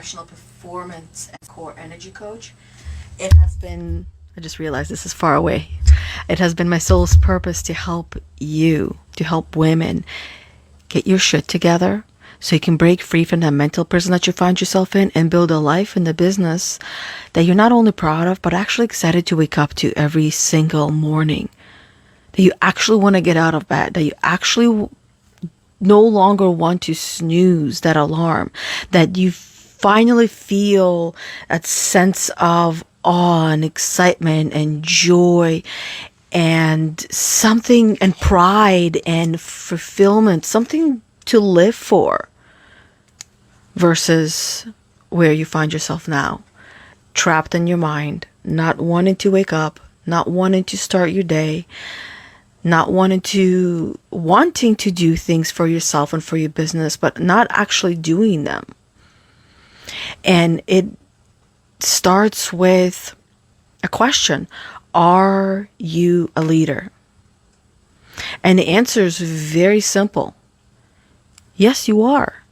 professional performance and core energy coach. It has been, I just realized this is far away. It has been my soul's purpose to help you, to help women get your shit together so you can break free from that mental prison that you find yourself in and build a life in the business that you're not only proud of, but actually excited to wake up to every single morning. That you actually want to get out of bed, that you actually no longer want to snooze that alarm, that you finally feel that sense of awe and excitement and joy and something and pride and fulfillment, something to live for, versus where you find yourself now, trapped in your mind, not wanting to wake up, not wanting to start your day, not wanting to do things for yourself and for your business, but not actually doing them. And it starts with a question: are you a leader? And the answer is very simple. Yes, you are.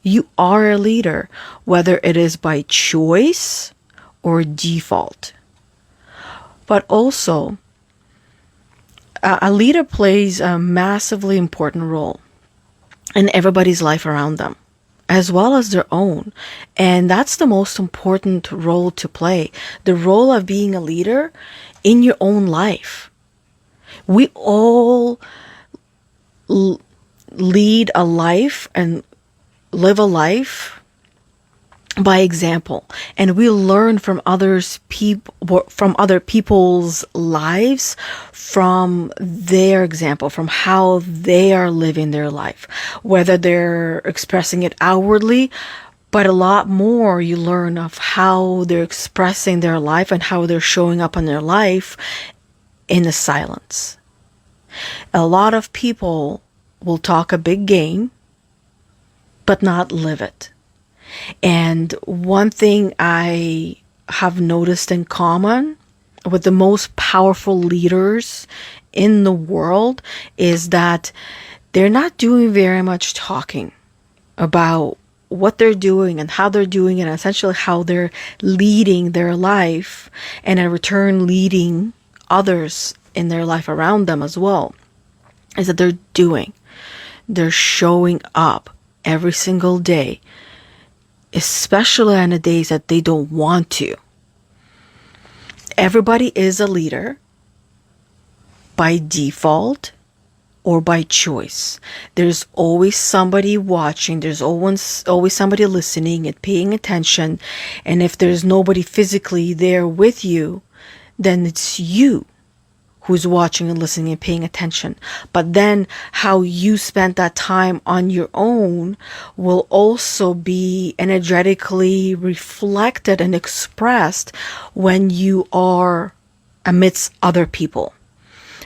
You are a leader, whether it is by choice or default. But also, a leader plays a massively important role in everybody's life around them, as well as their own. And that's the most important role to play. The role of being a leader in your own life. We all lead a life and live a life by example, and we learn from other people's lives, from their example, from how they are living their life, whether they're expressing it outwardly, but a lot more you learn of how they're expressing their life and how they're showing up in their life in the silence. A lot of people will talk a big game, but not live it. And one thing I have noticed in common with the most powerful leaders in the world is that they're not doing very much talking about what they're doing and how they're doing it, and essentially how they're leading their life, and in return leading others in their life around them as well. Is that they're showing up every single day, especially on the days that they don't want to. Everybody is a leader by default or by choice. There's always somebody watching. There's always somebody listening and paying attention. And if there's nobody physically there with you, then it's you who's watching and listening and paying attention. But then how you spent that time on your own will also be energetically reflected and expressed when you are amidst other people.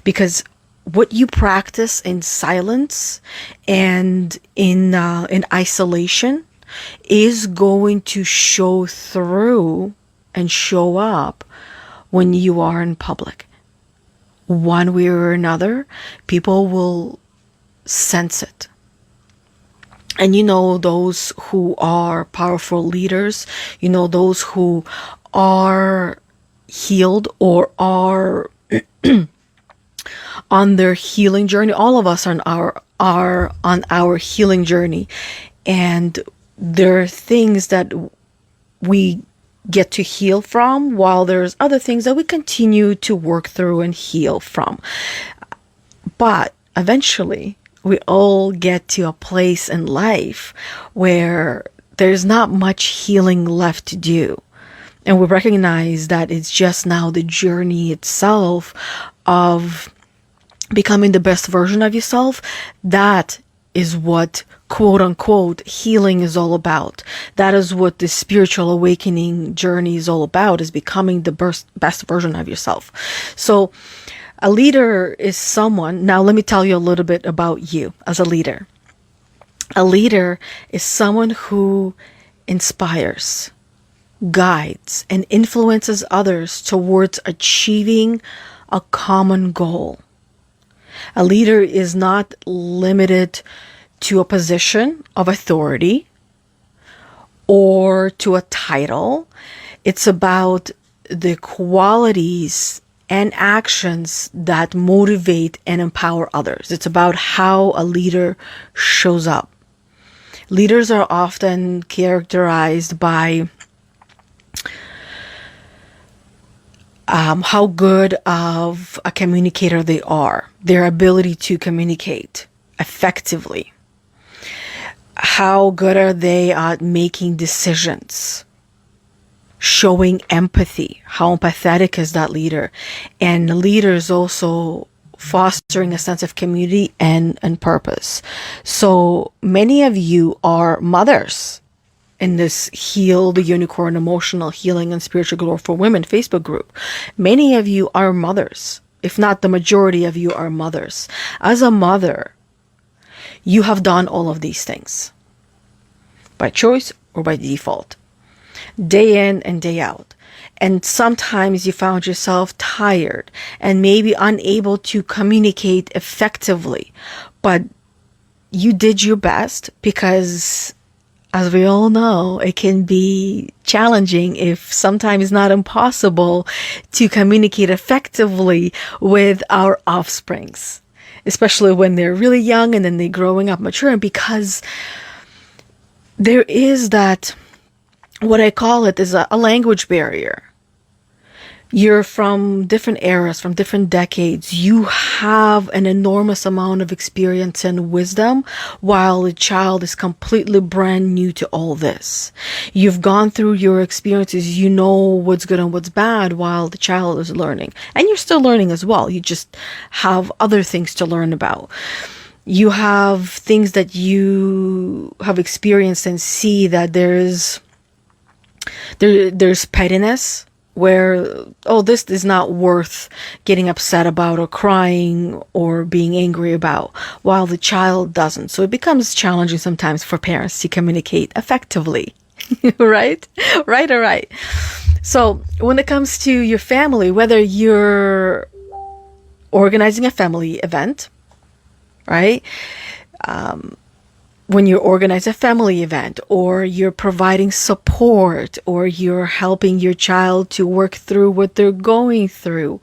Because what you practice in silence and in isolation is going to show through and show up when you are in public. One way or another, people will sense it. And those who are powerful leaders, those who are healed or are on their healing journey. All of us are on our healing journey. And there are things that we get to heal from, while there's other things that we continue to work through and heal from. But eventually, we all get to a place in life where there's not much healing left to do. And we recognize that it's just now the journey itself of becoming the best version of yourself. That is what quote unquote healing is all about. That is what the spiritual awakening journey is all about, is becoming the best version of yourself. So a leader is someone, now let me tell you a little bit about you as a leader. A leader is someone who inspires, guides, and influences others towards achieving a common goal. A leader is not limited to a position of authority or to a title. It's about the qualities and actions that motivate and empower others. It's about how a leader shows up. Leaders are often characterized by how good of a communicator they are, their ability to communicate effectively. How good are they at making decisions? Showing empathy. How empathetic is that leader? And leaders also fostering a sense of community and purpose. So many of you are mothers in this Heal the Unicorn Emotional Healing and Spiritual Growth for Women Facebook group. Many of you are mothers. If not the majority of you are mothers. As a mother, you have done all of these things by choice or by default, day in and day out. And sometimes you found yourself tired and maybe unable to communicate effectively, but you did your best because, as we all know, it can be challenging, if sometimes not impossible, to communicate effectively with our offsprings, especially when they're really young and then they're growing up, maturing, because there is that, what I call it is a language barrier. You're from different eras, from different decades. You have an enormous amount of experience and wisdom, while the child is completely brand new to all this. You've gone through your experiences. You know what's good and what's bad, while the child is learning. And you're still learning as well. You just have other things to learn about. You have things that you have experienced and see that there's pettiness, where, oh, this is not worth getting upset about or crying or being angry about, while the child doesn't. So it becomes challenging sometimes for parents to communicate effectively. Right? Right, all right. So when it comes to your family, whether you're organizing a family event, right? When you organize a family event, or you're providing support, or you're helping your child to work through what they're going through,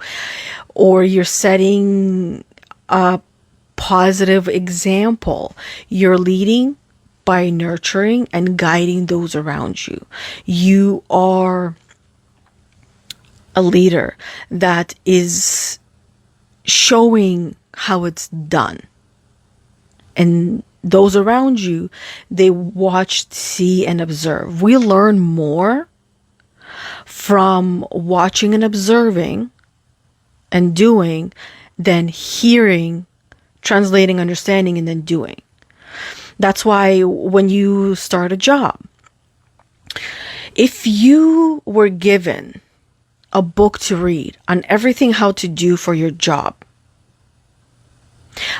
or you're setting a positive example, you're leading by nurturing and guiding those around you. You are a leader that is showing how it's done. And those around you, they watch, see, and observe. We learn more from watching and observing and doing than hearing, translating, understanding, and then doing. That's why when you start a job, if you were given a book to read on everything how to do for your job,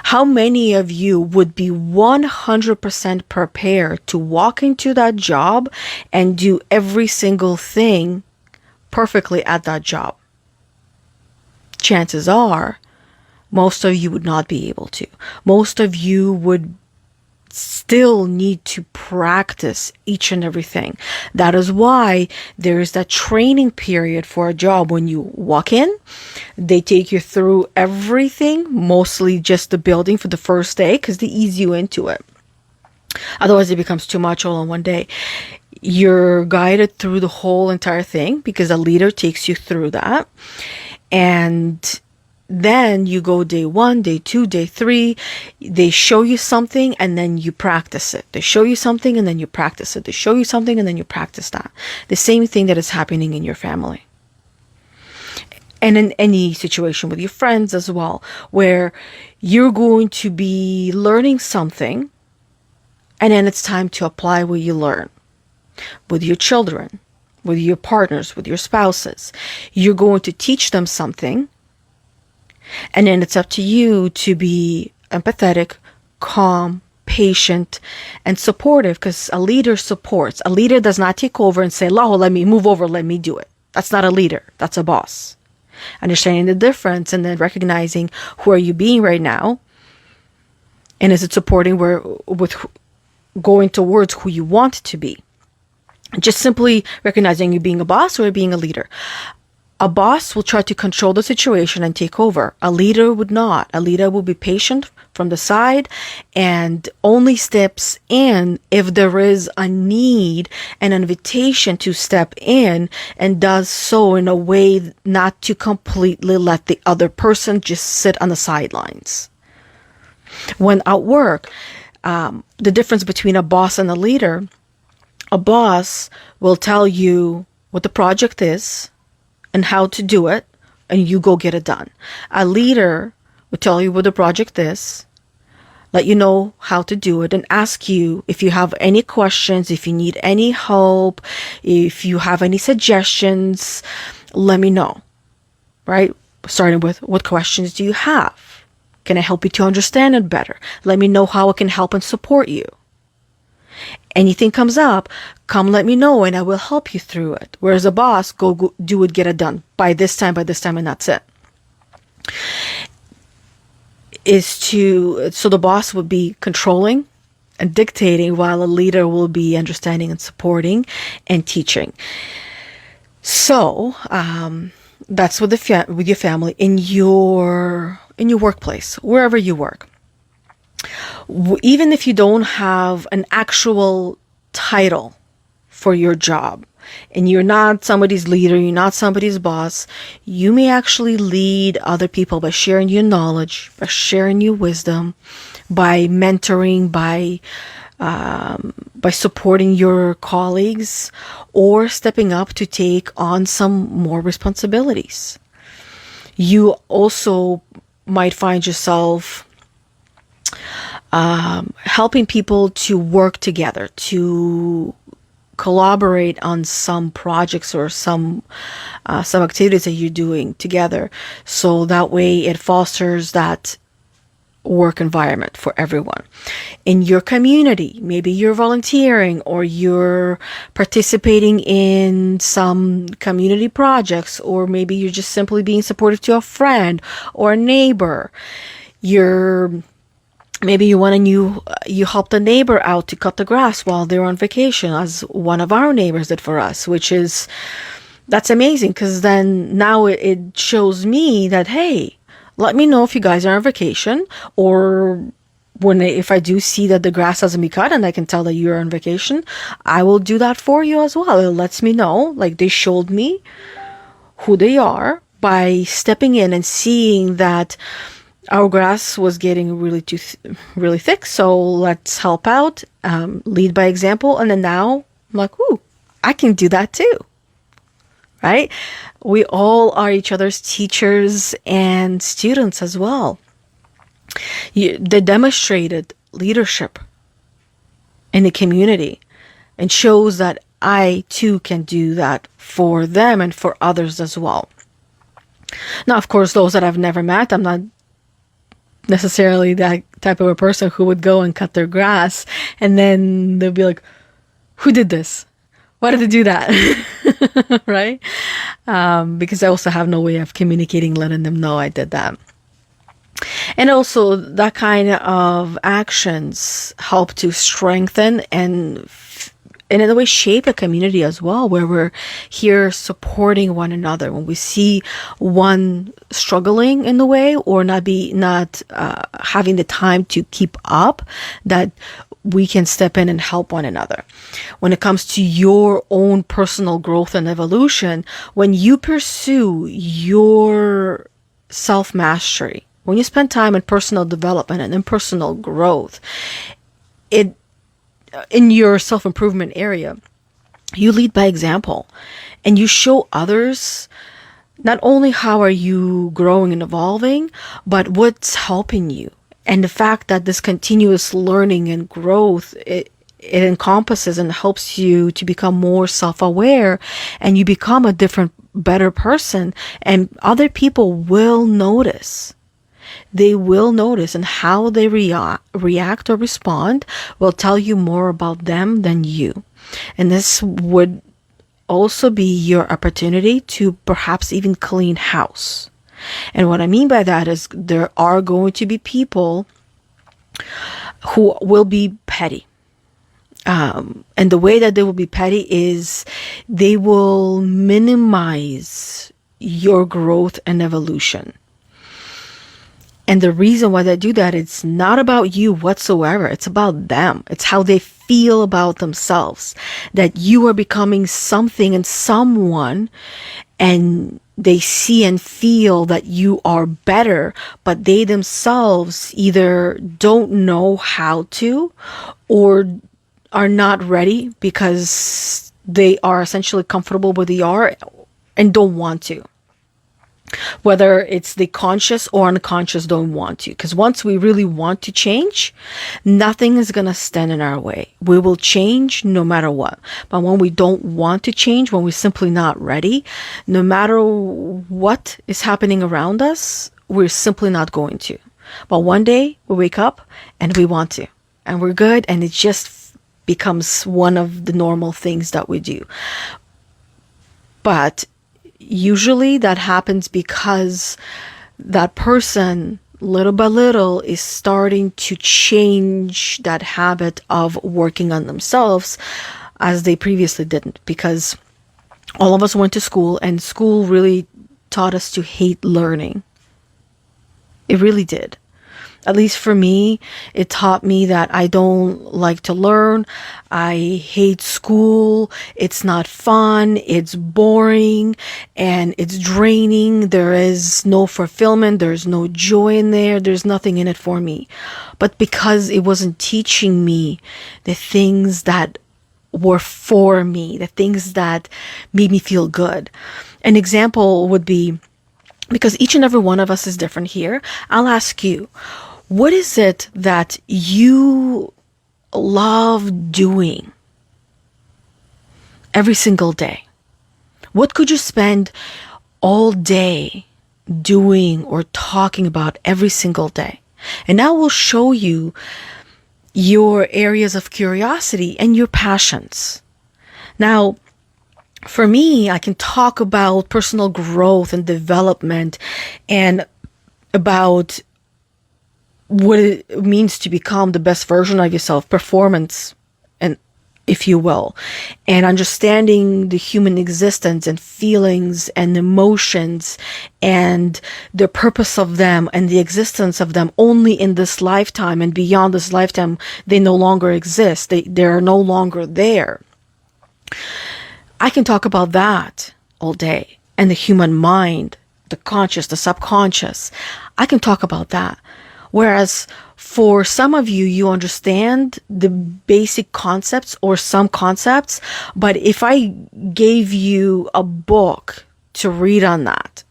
how many of you would be 100% prepared to walk into that job and do every single thing perfectly at that job? Chances are, most of you would not be able to. Most of you would still need to practice each and everything. That is why there is that training period for a job. When you walk in, they take you through everything, mostly just the building for the first day, because they ease you into it. Otherwise, it becomes too much all in one day. You're guided through the whole entire thing because a leader takes you through that. And then you go day 1, day 2, day 3. They show you something and then you practice it. They show you something and then you practice it. They show you something and then you practice that. The same thing that is happening in your family. And in any situation with your friends as well, where you're going to be learning something and then it's time to apply what you learn. With your children, with your partners, with your spouses. You're going to teach them something. And then it's up to you to be empathetic, calm, patient, and supportive, because a leader supports. A leader does not take over and say, "Oh, let me move over, let me do it." That's not a leader. That's a boss. Understanding the difference and then recognizing who are you being right now, and is it supporting with going towards who you want to be. Just simply recognizing you being a boss or being a leader. A boss will try to control the situation and take over. A leader would not. A leader will be patient from the side and only steps in if there is a need and an invitation to step in, and does so in a way not to completely let the other person just sit on the sidelines. When at work, the difference between a boss and a leader, a boss will tell you what the project is and how to do it, and you go get it done. A leader will tell you what the project is, let you know how to do it, and ask you if you have any questions, if you need any help, if you have any suggestions, let me know, right? Starting with, what questions do you have? Can I help you to understand it better? Let me know how I can help and support you. Anything comes up, come let me know and I will help you through it. Whereas a boss, go do it, get it done by this time, and that's it. So the boss would be controlling and dictating, while a leader will be understanding and supporting and teaching. So that's with with your family, in your workplace, wherever you work. Even if you don't have an actual title for your job, and you're not somebody's leader, you're not somebody's boss, you may actually lead other people by sharing your knowledge, by sharing your wisdom, by mentoring, by supporting your colleagues, or stepping up to take on some more responsibilities. You also might find yourself helping people to work together, to collaborate on some projects or some activities that you're doing together. So that way it fosters that work environment for everyone. In your community, maybe you're volunteering or you're participating in some community projects, or maybe you're just simply being supportive to a friend or a neighbor. Maybe you helped a neighbor out to cut the grass while they're on vacation, as one of our neighbors did for us, that's amazing, because then now it shows me that, hey, let me know if you guys are on vacation, or if I do see that the grass hasn't been cut and I can tell that you're on vacation, I will do that for you as well. It lets me know, like, they showed me who they are by stepping in and seeing that our grass was getting really thick, so let's help out, lead by example. And then now I'm like, ooh, I can do that too, right? We all are each other's teachers and students as well. They demonstrated leadership in the community, and shows that I too can do that for them and for others as well. Now, of course, those that I've never met, I'm not necessarily that type of a person who would go and cut their grass and then they'll be like, who did this? Why did they do that? Right? Because I also have no way of communicating, letting them know I did that. And also that kind of actions help to strengthen and in a way shape a community as well, where we're here supporting one another. When we see one struggling in the way, or not having the time to keep up, that we can step in and help one another. When it comes to your own personal growth and evolution, when you pursue your self-mastery, when you spend time in personal development and in personal growth, in your self-improvement area, you lead by example, and you show others not only how are you growing and evolving, but what's helping you. And the fact that this continuous learning and growth, it encompasses and helps you to become more self-aware, and you become a different, better person, and other people will notice. They will notice, and how they react or respond will tell you more about them than you. And this would also be your opportunity to perhaps even clean house. And what I mean by that is there are going to be people who will be petty. And the way that they will be petty is they will minimize your growth and evolution. And the reason why they do that, it's not about you whatsoever. It's about them. It's how they feel about themselves, that you are becoming something and someone, and they see and feel that you are better, but they themselves either don't know how to or are not ready because they are essentially comfortable where they are and don't want to. Whether it's the conscious or unconscious don't want to. Because once we really want to change, nothing is going to stand in our way. We will change no matter what. But when we don't want to change, when we're simply not ready, no matter what is happening around us, we're simply not going to. But one day we wake up and we want to. And we're good, and it just becomes one of the normal things that we do. But usually that happens because that person, little by little, is starting to change that habit of working on themselves as they previously didn't. Because all of us went to school, and school really taught us to hate learning. It really did. At least for me, it taught me that I don't like to learn. I hate school. It's not fun. It's boring and it's draining. There is no fulfillment. There's no joy in there. There's nothing in it for me. But because it wasn't teaching me the things that were for me, the things that made me feel good. An example would be, because each and every one of us is different here, I'll ask you, what is it that you love doing every single day? What could you spend all day doing or talking about every single day? And I will show you your areas of curiosity and your passions. Now, for me, I can talk about personal growth and development and about what it means to become the best version of yourself, performance, and if you will, and understanding the human existence and feelings and emotions and the purpose of them and the existence of them only in this lifetime, and beyond this lifetime, they no longer exist. They're no longer there. I can talk about that all day, and the human mind, the conscious, the subconscious. I can talk about that. Whereas for some of you, you understand the basic concepts or some concepts, but if I gave you a book to read on that,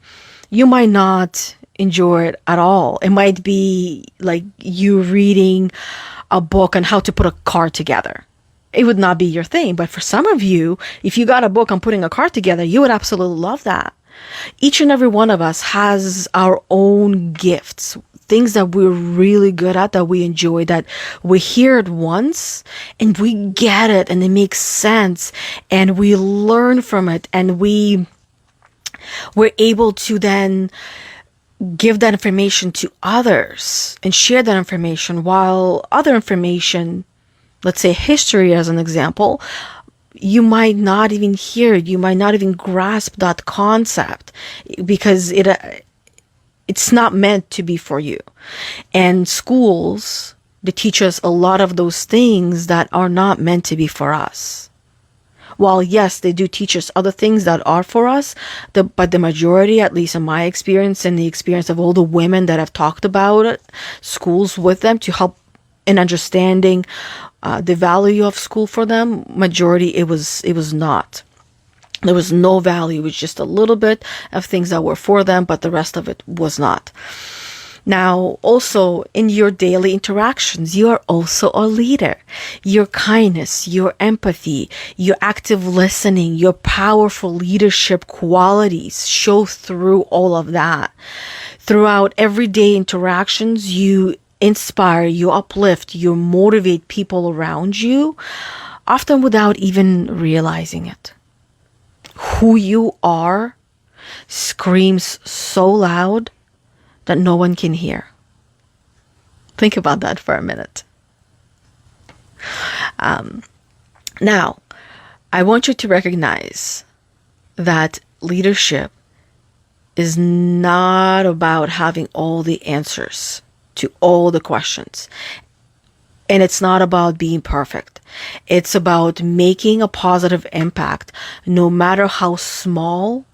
you might not enjoy it at all. It might be like you reading a book on how to put a car together. It would not be your thing. But for some of you, if you got a book on putting a car together, you would absolutely love that. Each and every one of us has our own gifts, things that we're really good at, that we enjoy, that we hear it once and we get it and it makes sense and we learn from it, and we're able to then give that information to others and share that information, while other information, let's say history as an example, you might not even hear it. You might not even grasp that concept because it's not meant to be for you. And schools, they teach us a lot of those things that are not meant to be for us. While yes, they do teach us other things that are for us, but the majority, at least in my experience and the experience of all the women that have talked about it, schools with them to help in understanding the value of school for them, majority it was not. There was no value. It was just a little bit of things that were for them, but the rest of it was not. Now, also in your daily interactions, you are also a leader. Your kindness, your empathy, your active listening, your powerful leadership qualities show through all of that. Throughout everyday interactions, you inspire, you uplift, you motivate people around you, often without even realizing it. Who you are screams so loud that no one can hear. Think about that for a minute. Now, I want you to recognize that leadership is not about having all the answers to all the questions. And it's not about being perfect. It's about making a positive impact, no matter how small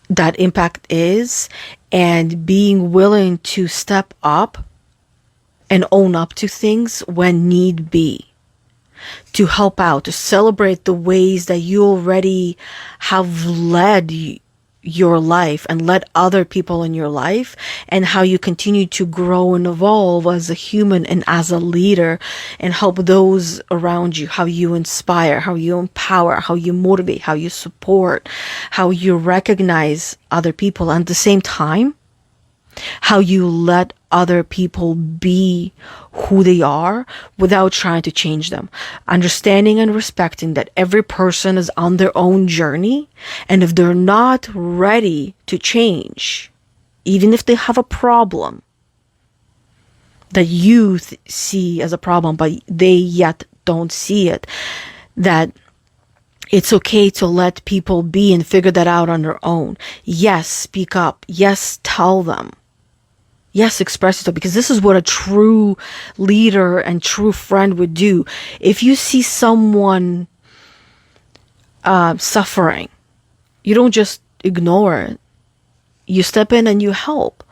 that impact is, and being willing to step up and own up to things when need be, to help out, to celebrate the ways that you already have led your life and led other people in your life, and how you continue to grow and evolve as a human and as a leader, and help those around you, how you inspire, how you empower, how you motivate, how you support, how you recognize other people, and at the same time, how you let other people be who they are without trying to change them. Understanding and respecting that every person is on their own journey, and if they're not ready to change, even if they have a problem that you see as a problem, but they yet don't see it, that it's okay to let people be and figure that out on their own. Yes, speak up. Yes, tell them. Yes, express yourself, because this is what a true leader and true friend would do. If you see someone suffering, you don't just ignore it. You step in and you help,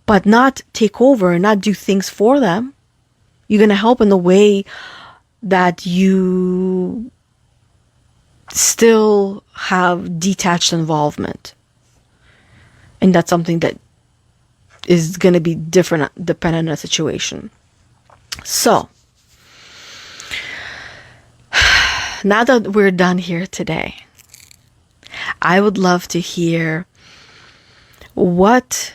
but not take over and not do things for them. You're going to help in the way that you still have detached involvement. And that's something that is going to be different depending on the situation. So, now that we're done here today, I would love to hear, what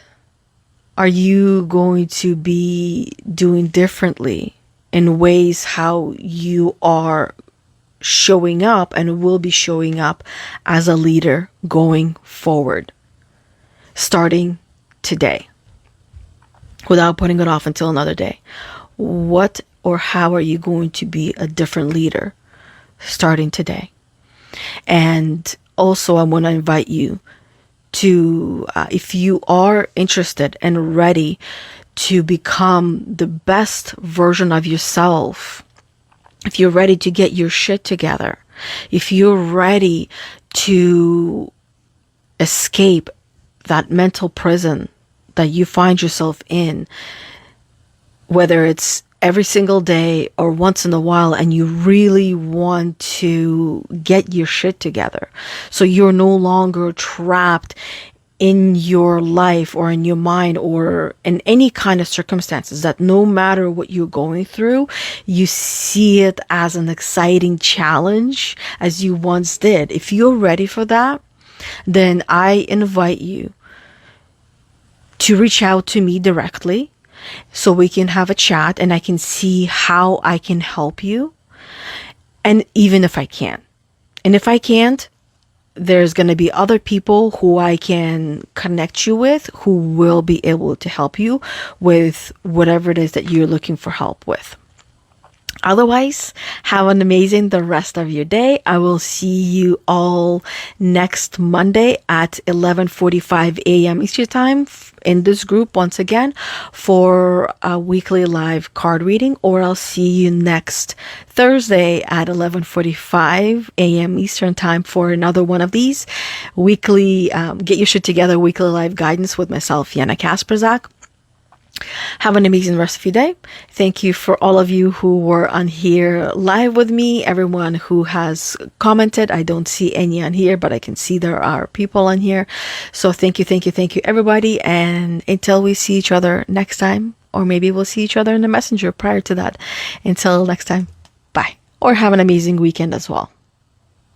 are you going to be doing differently in ways how you are showing up and will be showing up as a leader going forward, starting today, without putting it off until another day? What or how are you going to be a different leader starting today? And also, I want to invite you to, if you are interested and ready to become the best version of yourself, if you're ready to get your shit together, if you're ready to escape that mental prison that you find yourself in, whether it's every single day or once in a while, and you really want to get your shit together, so you're no longer trapped in your life or in your mind or in any kind of circumstances, that no matter what you're going through, you see it as an exciting challenge as you once did. If you're ready for that, then I invite you to reach out to me directly so we can have a chat and I can see how I can help you. And even if I can. And if I can't, there's going to be other people who I can connect you with who will be able to help you with whatever it is that you're looking for help with. Otherwise, have an amazing the rest of your day. I will see you all next Monday at 11:45 a.m. Eastern Time in this group once again for a weekly live card reading, or I'll see you next Thursday at 11:45 a.m. Eastern Time for another one of these weekly Get Your Shit Together weekly live guidance with myself, Yana Kasperczak. Have an amazing rest of your day. Thank you for all of you who were on here live with me, everyone who has commented. I don't see any on here, but I can see there are people on here. So thank you, everybody. And until we see each other next time, or maybe we'll see each other in the messenger prior to that. Until next time, bye. Or have an amazing weekend as well.